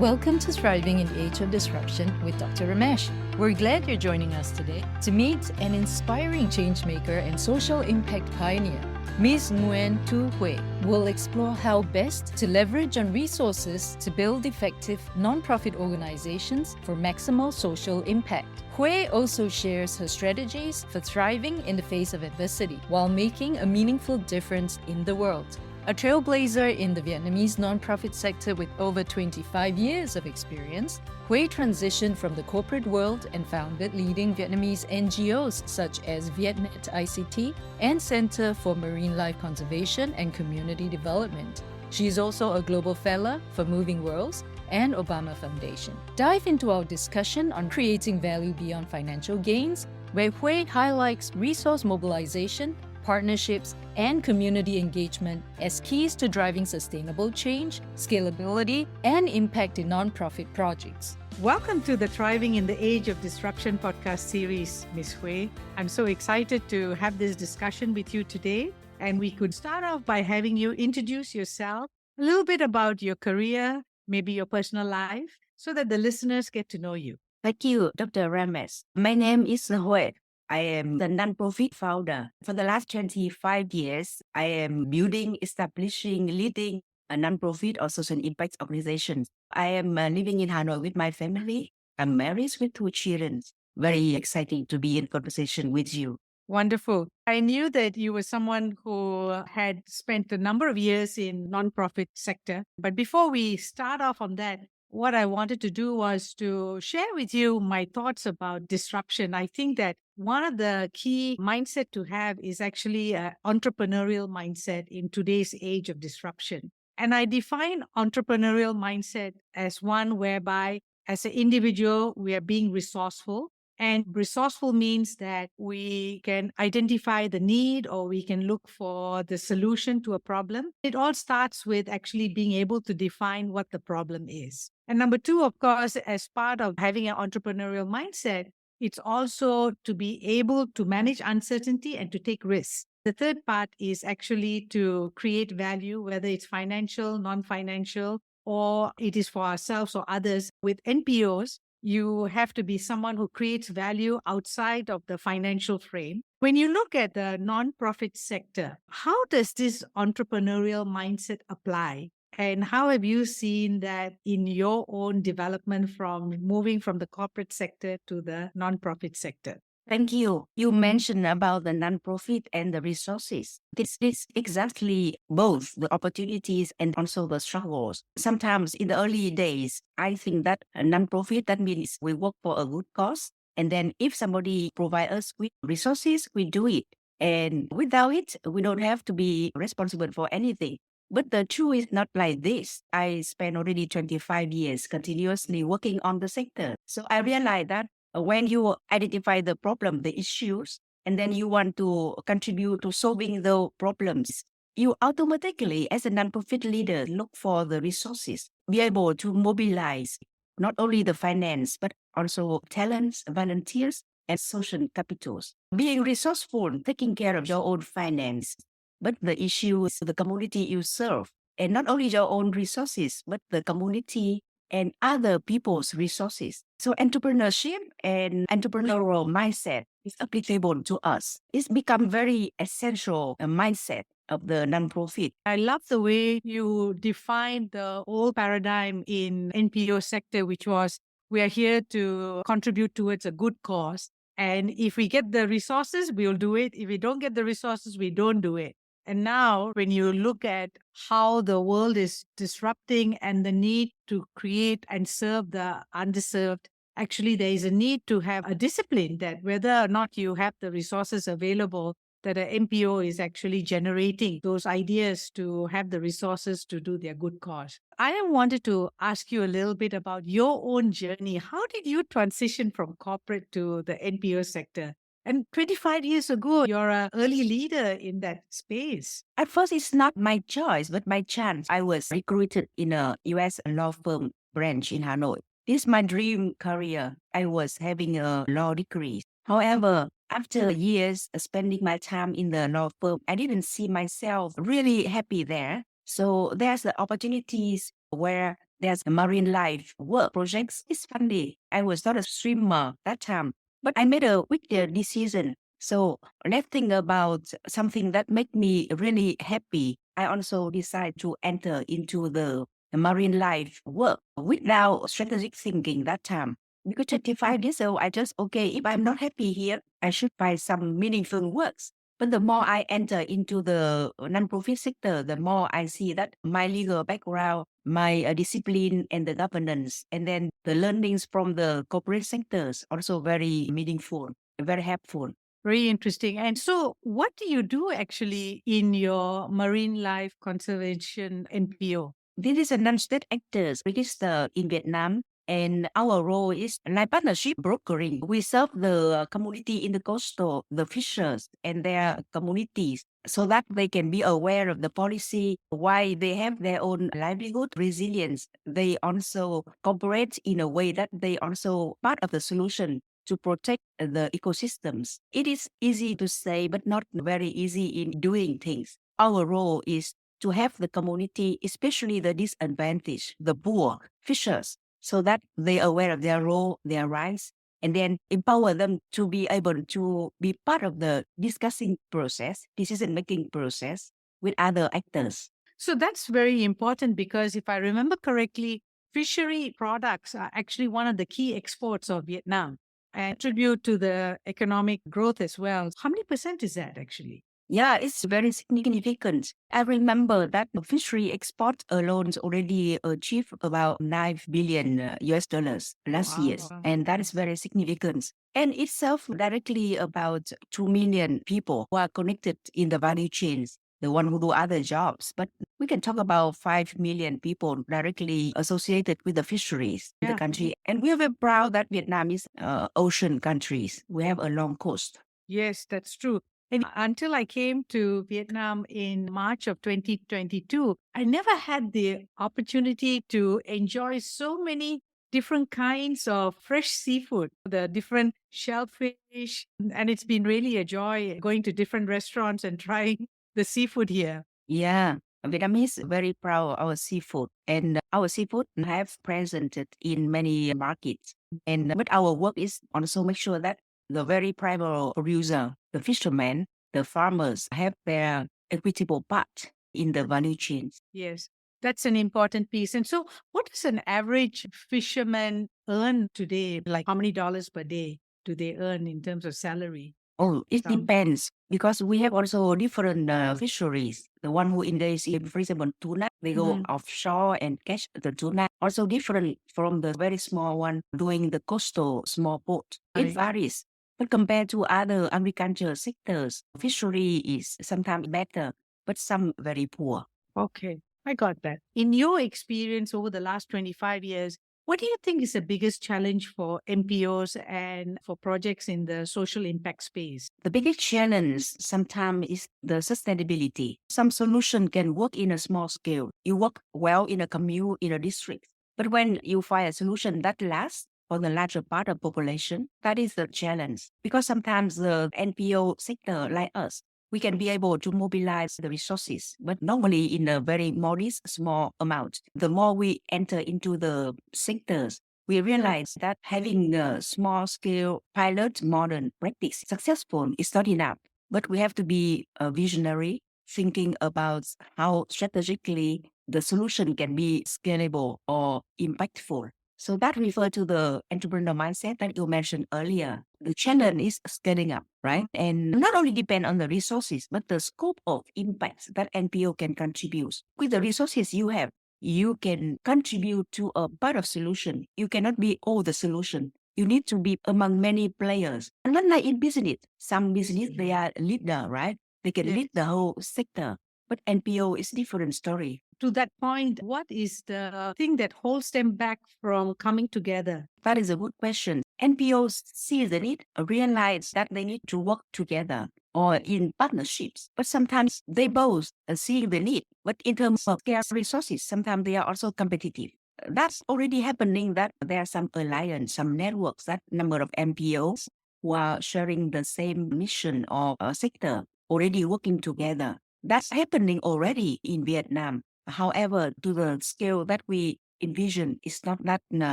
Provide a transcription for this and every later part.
Welcome to Thriving in the Age of Disruption with Dr. Ramesh. We're glad you're joining us today to meet an inspiring changemaker and social impact pioneer. Ms. Nguyen Thu Hue will explore how best to leverage on resources to build effective non-profit organizations for maximal social impact. Hue also shares her strategies for thriving in the face of adversity while making a meaningful difference in the world. A trailblazer in the Vietnamese non-profit sector with over 25 years of experience, Hue transitioned from the corporate world and founded leading Vietnamese NGOs such as Vietnet-ICT and Centre for Marinelife Conservation and Community Development. She is also a global fellow for MovingWorlds and Obama Foundation. Dive into our discussion on creating value beyond financial gains, where Hue highlights resource mobilization, partnerships, and community engagement as keys to driving sustainable change, scalability, and impact in nonprofit projects. Welcome to the Thriving in the Age of Disruption podcast series, Ms. Hue. I'm so excited to have this discussion with you today. And we could start off by having you introduce yourself, a little bit about your career, maybe your personal life, so that the listeners get to know you. Thank you, Dr. Ramesh. My name is Hue. I am the non-profit founder. For the last 25 years, I am building, establishing, leading a non-profit or social impact organization. I am living in Hanoi with my family. I'm married with 2 children. Very exciting to be in conversation with you. Wonderful. I knew that you were someone who had spent a number of years in nonprofit sector. But before we start off on that, what I wanted to do was to share with you my thoughts about disruption. I think that one of the key mindset to have is actually an entrepreneurial mindset in today's age of disruption. And I define entrepreneurial mindset as one whereby as an individual, we are being resourceful. And resourceful means that we can identify the need or we can look for the solution to a problem. It all starts with actually being able to define what the problem is. And number 2, of course, as part of having an entrepreneurial mindset, it's also to be able to manage uncertainty and to take risks. The third part is actually to create value, whether it's financial, non-financial, or it is for ourselves or others. With NPOs, you have to be someone who creates value outside of the financial frame. When you look at the nonprofit sector, how does this entrepreneurial mindset apply? And how have you seen that in your own development from moving from the corporate sector to the nonprofit sector? Thank you. You mentioned about the nonprofit and the resources. This is exactly both the opportunities and also the struggles. Sometimes in the early days, I think that a nonprofit, that means we work for a good cause. And then if somebody provide us with resources, we do it. And without it, we don't have to be responsible for anything. But the truth is not like this. I spent already 25 years continuously working on the sector. So I realized that when you identify the problem, the issues, and then you want to contribute to solving the problems, you automatically, as a nonprofit leader, look for the resources, be able to mobilize not only the finance, but also talents, volunteers, and social capitals. Being resourceful, taking care of your own finance, but the issue is the community you serve, and not only your own resources, but the community and other people's resources. So entrepreneurship and entrepreneurial mindset is applicable to us. It's become very essential mindset of the nonprofit. I love the way you defined the old paradigm in NPO sector, which was we are here to contribute towards a good cause. And if we get the resources, we'll do it. If we don't get the resources, we don't do it. And now when you look at how the world is disrupting and the need to create and serve the underserved, actually there is a need to have a discipline that whether or not you have the resources available, that an MPO is actually generating those ideas to have the resources to do their good cause. I wanted to ask you a little bit about your own journey. How did you transition from corporate to the NPO sector? And 25 years ago, you're an early leader in that space. At first, it's not my choice, but my chance. I was recruited in a U.S. law firm branch in Hanoi. This is my dream career. I was having a law degree. However, after years spending my time in the law firm, I didn't see myself really happy there. So there's the opportunities where There's a Marinelife work projects. It's funny. I was not a streamer that time, but I made a quick decision. So let's think about something that make me really happy. I also decide to enter into the Marinelife work without strategic thinking that time. Because 25 years old, I just, okay, if I'm not happy here, I should find some meaningful works. But the more I enter into the non-profit sector, the more I see that my legal background, my discipline and the governance, and then the learnings from the corporate sectors also very meaningful, very helpful. Very interesting. And so, what do you do actually in your marine life conservation NPO? This is a non-state actors registered in Vietnam, and our role is like partnership brokering. We serve the community in the coastal, the fishers and their communities, so that they can be aware of the policy, why they have their own livelihood resilience. They also cooperate in a way that they also part of the solution to protect the ecosystems. It is easy to say, but not very easy in doing things. Our role is to have the community, especially the disadvantaged, the poor, fishers, so that they are aware of their role, their rights, and then empower them to be able to be part of the discussing process, decision-making process with other actors. So that's very important because if I remember correctly, fishery products are actually one of the key exports of Vietnam and contribute to the economic growth as well. How many percent is that actually? Yeah, it's very significant. I remember that the fishery export alone already achieved about 9 billion US dollars last year. Wow. And that is very significant. And itself directly about 2 million people who are connected in the value chains, the one who do other jobs. But we can talk about 5 million people directly associated with the fisheries in the country. And we are very proud that Vietnam is ocean countries. We have a long coast. Yes, that's true. And until I came to Vietnam in March of 2022, I never had the opportunity to enjoy so many different kinds of fresh seafood, the different shellfish. And it's been really a joy going to different restaurants and trying the seafood here. Yeah, Vietnamese very proud of our seafood, and our seafood have presented in many markets. And but our work is also make sure that the very primary producer, the fishermen, the farmers have their equitable part in the value chains. Yes, that's an important piece. And so, what does an average fisherman earn today? Like, how many dollars per day do they earn in terms of salary? Oh, it depends because we have also different fisheries. The one who engage in, for example, tuna, they go offshore and catch the tuna. Also different from the very small one doing the coastal small boat. It varies. But compared to other agriculture sectors, fishery is sometimes better, but some very poor. Okay, I got that. In your experience over the last 25 years, what do you think is the biggest challenge for NPOs and for projects in the social impact space? The biggest challenge sometimes is the sustainability. Some solution can work in a small scale. You work well in a commune, in a district. But when you find a solution that lasts for the larger part of population, that is the challenge. Because sometimes the NPO sector like us, we can be able to mobilize the resources, but normally in a very modest, small amount. The more we enter into the sectors, we realize that having a small-scale pilot modern practice successful is not enough, but we have to be a visionary, thinking about how strategically the solution can be scalable or impactful. So that refers to the entrepreneur mindset that you mentioned earlier. The challenge is scaling up, right? And not only depend on the resources, but the scope of impact that NPO can contribute. With the resources you have, you can contribute to a part of solution. You cannot be all the solution. You need to be among many players. And not like in business. Some business, they are leader, right? They can lead the whole sector. But NPO is different story. To that point, what is the thing that holds them back from coming together? That is a good question. NPOs see the need, realize that they need to work together or in partnerships. But sometimes they both see the need. But in terms of scarce resources, sometimes they are also competitive. That's already happening that there are some alliance, some networks, that number of NPOs who are sharing the same mission or sector already working together. That's happening already in Vietnam. However, to the scale that we envision is not that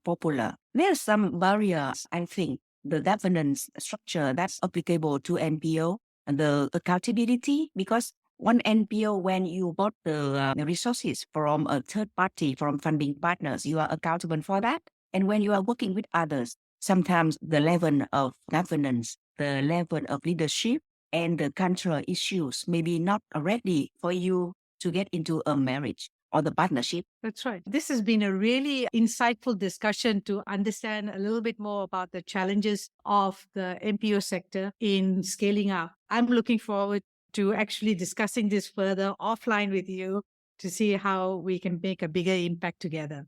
popular. There are some barriers, I think. The governance structure that's applicable to NPO and the accountability, because one NPO, when you bought the resources from a third party, from funding partners, you are accountable for that. And when you are working with others, sometimes the level of governance, the level of leadership, and the cultural issues may be not ready for you to get into a marriage or the partnership. That's right. This has been a really insightful discussion to understand a little bit more about the challenges of the NPO sector in scaling up. I'm looking forward to actually discussing this further offline with you to see how we can make a bigger impact together.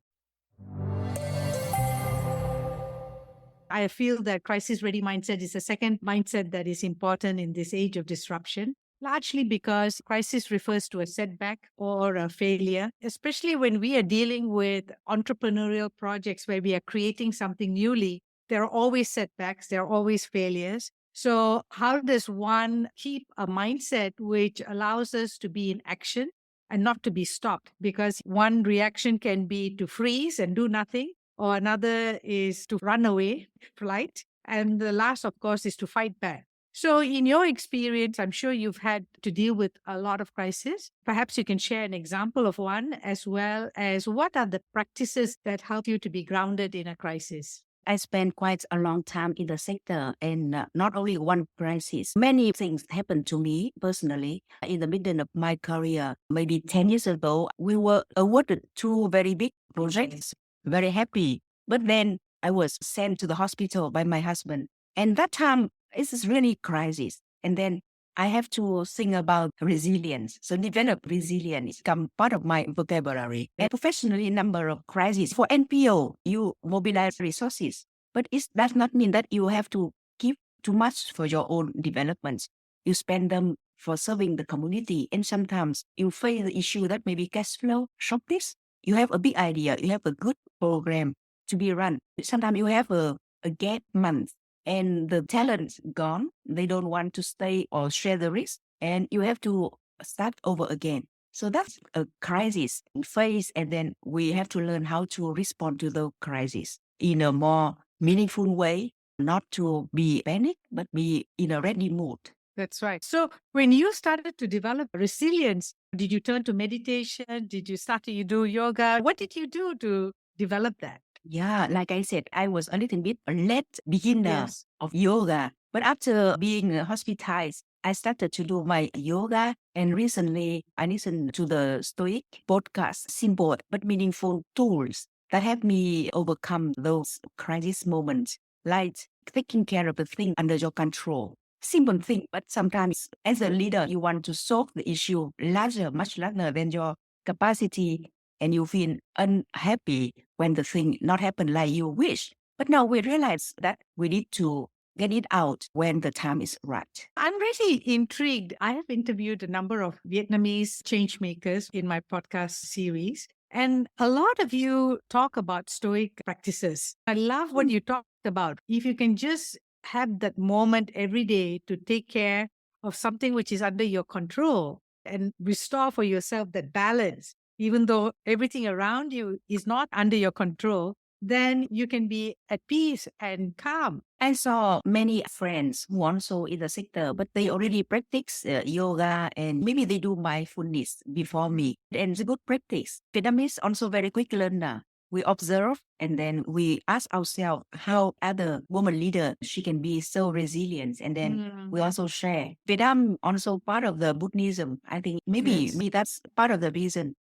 I feel that crisis ready mindset is the second mindset that is important in this age of disruption, largely because crisis refers to a setback or a failure, especially when we are dealing with entrepreneurial projects where we are creating something newly. There are always setbacks, there are always failures. So, how does one keep a mindset which allows us to be in action and not to be stopped? Because one reaction can be to freeze and do nothing, or another is to run away, flight. And the last, of course, is to fight back. So, in your experience, I'm sure you've had to deal with a lot of crises. Perhaps you can share an example of one, as well as what are the practices that help you to be grounded in a crisis? I spent quite a long time in the sector, and not only one crisis. Many things happened to me personally. In the middle of my career, maybe 10 years ago, we were awarded two very big projects, very happy. But then I was sent to the hospital by my husband. And that time, this is really crisis. And then I have to think about resilience. So develop resilience become part of my vocabulary. And professionally, number of crises. For NPO, you mobilize resources, but it does not mean that you have to give too much for your own development. You spend them for serving the community. And sometimes you face the issue that maybe cash flow shortage. You have a big idea. You have a good program to be run. Sometimes you have a gap month, and the talent's gone. They don't want to stay or share the risk, and you have to start over again. So that's a crisis we face, and then we have to learn how to respond to the crisis in a more meaningful way, not to be panic, but be in a ready mood. That's right. So when you started to develop resilience, did you turn to meditation? Did you start to do yoga? What did you do to develop that? Yeah, like I said, I was a little bit a late beginner of yoga. But after being hospitalized, I started to do my yoga. And recently, I listened to the Stoic podcast, simple but meaningful tools that help me overcome those crisis moments, like taking care of the thing under your control. Simple thing, but sometimes as a leader, you want to solve the issue larger, much larger than your capacity, and you feel unhappy when the thing not happen like you wish. But now we realize that we need to get it out when the time is right. I'm really intrigued. I have interviewed a number of Vietnamese changemakers in my podcast series, and a lot of you talk about Stoic practices. I love what you talked about. If you can just have that moment every day to take care of something which is under your control and restore for yourself that balance, even though everything around you is not under your control, then you can be at peace and calm. I saw many friends who also in the sector, but they already practice yoga, and maybe they do mindfulness before me. And it's a good practice. Vietnamese also very quick learner. We observe, and then we ask ourselves how other woman leader she can be so resilient, and then we also share. Vietnam also part of the Buddhism. I think maybe that's part of the reason.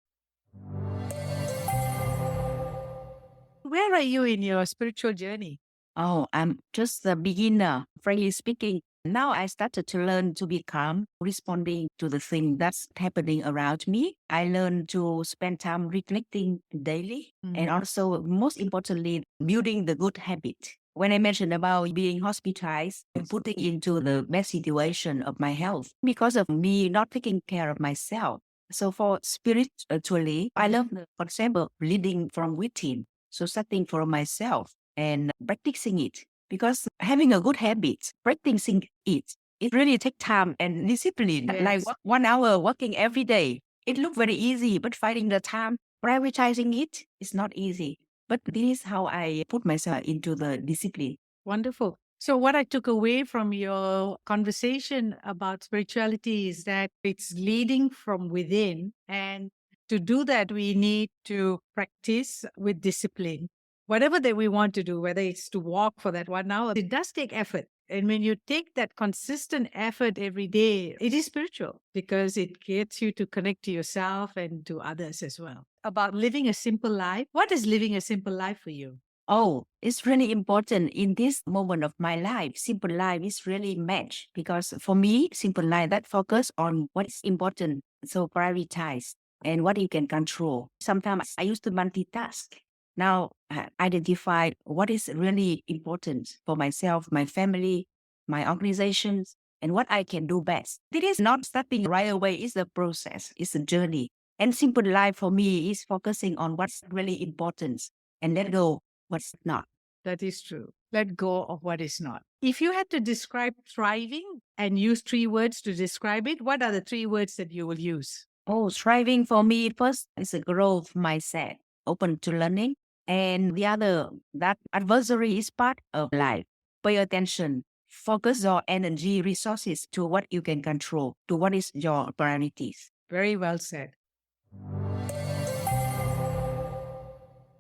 Where are you in your spiritual journey? Oh, I'm just a beginner, frankly speaking. Now I started to learn to be calm, responding to the thing that's happening around me. I learned to spend time reflecting daily, and also, most importantly, building the good habit. When I mentioned about being hospitalized and putting into the best situation of my health because of me not taking care of myself. So for spiritually, I love the concept of leading from within. So starting from myself and practicing it. Because having a good habit, practicing it really takes time and discipline. Like 1 hour working every day. It looks very easy, but finding the time Prioritizing it is not easy, but this is how I put myself into the discipline. Wonderful. So, what I took away from your conversation about spirituality is that it's leading from within. And to do that, we need to practice with discipline. Whatever that we want to do, whether it's to walk for that 1 hour, it does take effort. And when you take that consistent effort every day, it is spiritual because it gets you to connect to yourself and to others as well. About living a simple life. What is living a simple life for you? Oh, it's really important in this moment of my life. Simple life is really match because for me, simple life that focus on what is important. So prioritize and what you can control. Sometimes I used to multitask. Now I identify what is really important for myself, my family, my organizations, and what I can do best. This is not starting right away. It's a process. It's a journey. And simple life for me is focusing on what's really important and let go what's not. That is true. Let go of what is not. If you had to describe thriving and use 3 words to describe it, what are the 3 words that you will use? Oh, thriving for me first is a growth mindset, open to learning. And the other, that adversary is part of life. Pay attention. Focus your energy, resources to what you can control, to what is your priorities. Very well said.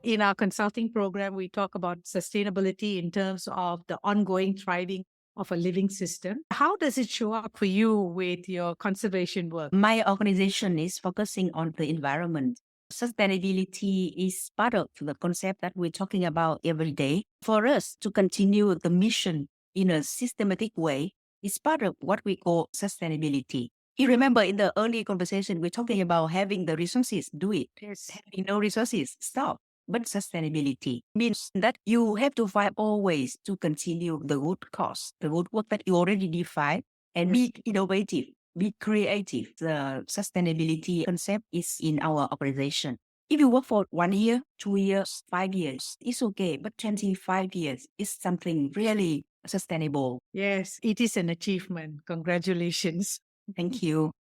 In our consulting program, we talk about sustainability in terms of the ongoing thriving of a living system. How does it show up for you with your conservation work? My organization is focusing on the environment. Sustainability is part of the concept that we're talking about every day. For us to continue the mission in a systematic way is part of what we call sustainability. You remember in the early conversation, we're talking about having the resources, do it. Yes. Having no resources, stop. But sustainability means that you have to find all ways to continue the good cause, the good work that you already defined, and be innovative, be creative. The sustainability concept is in our organization. If you work for 1 year, 2 years, 5 years, it's okay. But 25 years is something really sustainable. Yes, it is an achievement. Congratulations. Thank you.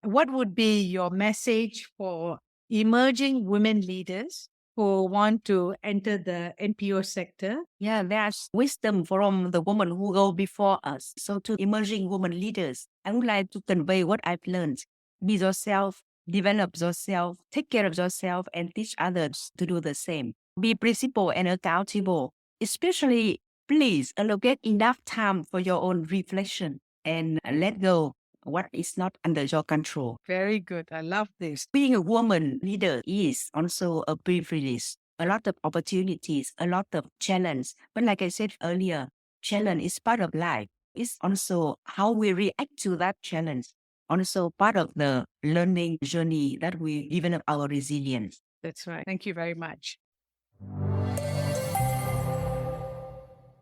What would be your message for emerging women leaders who want to enter the NPO sector? Yeah, there's wisdom from the woman who go before us. So to emerging women leaders, I would like to convey what I've learned. Be yourself, develop yourself, take care of yourself, and teach others to do the same. Be principled and accountable. Especially, please allocate enough time for your own reflection and let go what is not under your control. Very good. I love this. Being a woman leader is also a privilege, a lot of opportunities, a lot of challenge. But like I said earlier, challenge is part of life. It's also how we react to that challenge. Also part of the learning journey that we develop our resilience. That's right. Thank you very much.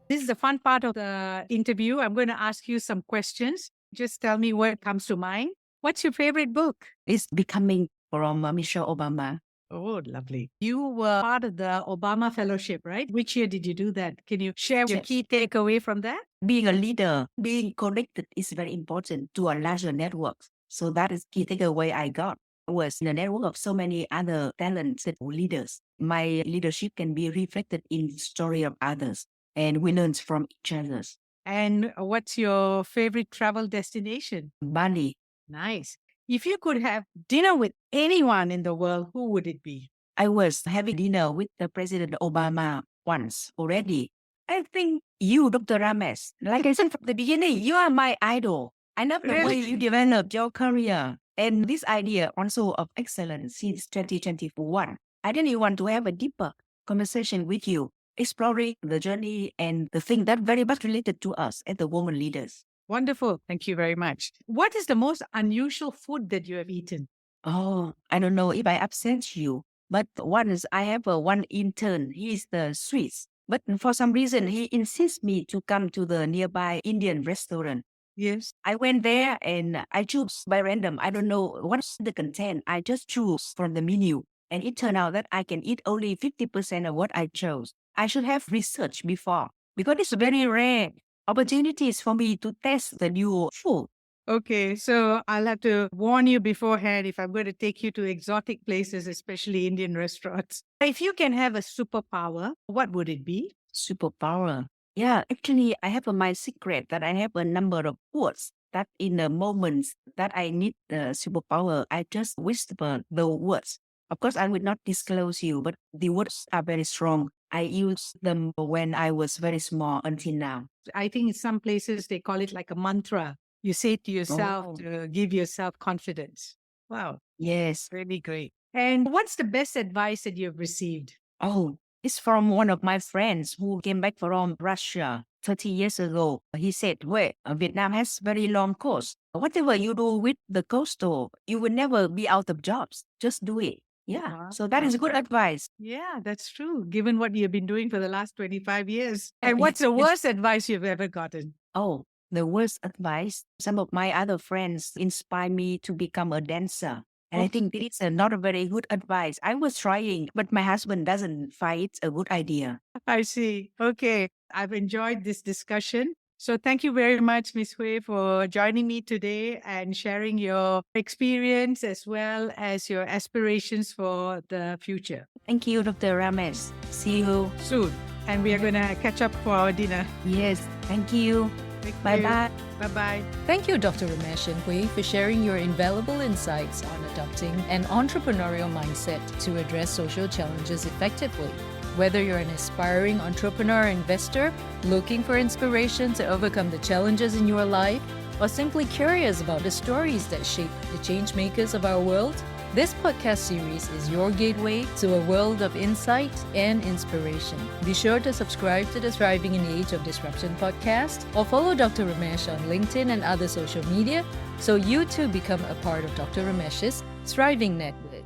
This is the fun part of the interview. I'm going to ask you some questions. Just tell me what comes to mind. What's your favorite book? It's Becoming from Michelle Obama. Oh, lovely. You were part of the Obama Fellowship, right? Which year did you do that? Can you share your Yes. key takeaway from that? Being a leader, being connected is very important to a larger network. So that is key takeaway I got. I was in a network of so many other talented leaders. My leadership can be reflected in the story of others, and we learn from each other. And what's your favorite travel destination? Bali, Nice. If you could have dinner with anyone in the world, who would it be? I was having dinner with the President Obama once already. I think you, Dr. Ramesh, like I said from the beginning, you are my idol. I love the way Really? you developed your career. And this idea also of excellence since 2021. I really want to have a deeper conversation with you, exploring the journey and the thing that very much related to us as the women leaders. Wonderful. Thank you very much. What is the most unusual food that you have eaten? Oh, I don't know if I upset you, but once I have one intern, he's the Swiss. But for some reason, he insists me to come to the nearby Indian restaurant. Yes. I went there and I choose by random. I don't know what's the content. I just choose from the menu. And it turned out that I can eat only 50% of what I chose. I should have researched before because it's very rare opportunities for me to test the new food. Okay, so I'll have to warn you beforehand if I'm going to take you to exotic places, especially Indian restaurants. If you can have a superpower, what would it be? Superpower. Yeah, actually, I have my secret that I have a number of words that in the moments that I need the superpower, I just whisper the words. Of course, I will not disclose you, but the words are very strong. I used them when I was very small until now. I think in some places they call it like a mantra. You say it to yourself Oh, to give yourself confidence. Wow, yes. really great. And what's the best advice that you've received? Oh, it's from one of my friends who came back from Russia 30 years ago. He said, well, Vietnam has very long coast. Whatever you do with the coastal, you will never be out of jobs. Just do it. Yeah. So that is good advice. Yeah, that's true, given what you've been doing for the last 25 years. And what's the Yes. worst advice you've ever gotten? Oh, the worst advice. Some of my other friends inspire me to become a dancer. And I think this is not a very good advice. I was trying, but my husband doesn't find it a good idea. I see. Okay. I've enjoyed this discussion. So thank you very much, Ms. Hue, for joining me today and sharing your experience as well as your aspirations for the future. Thank you, Dr. Ramesh. See you Soon. And we are going to catch up for our dinner. Yes, thank you. Thank Bye-bye. Bye bye. Thank you, Dr. Ramesh and Hue, for sharing your invaluable insights on adopting an entrepreneurial mindset to address social challenges effectively. Whether you're an aspiring entrepreneur or investor, looking for inspiration to overcome the challenges in your life, or simply curious about the stories that shape the change makers of our world, this podcast series is your gateway to a world of insight and inspiration. Be sure to subscribe to the Thriving in the Age of Disruption podcast or follow Dr. Ramesh on LinkedIn and other social media so you too become a part of Dr. Ramesh's Thriving Network.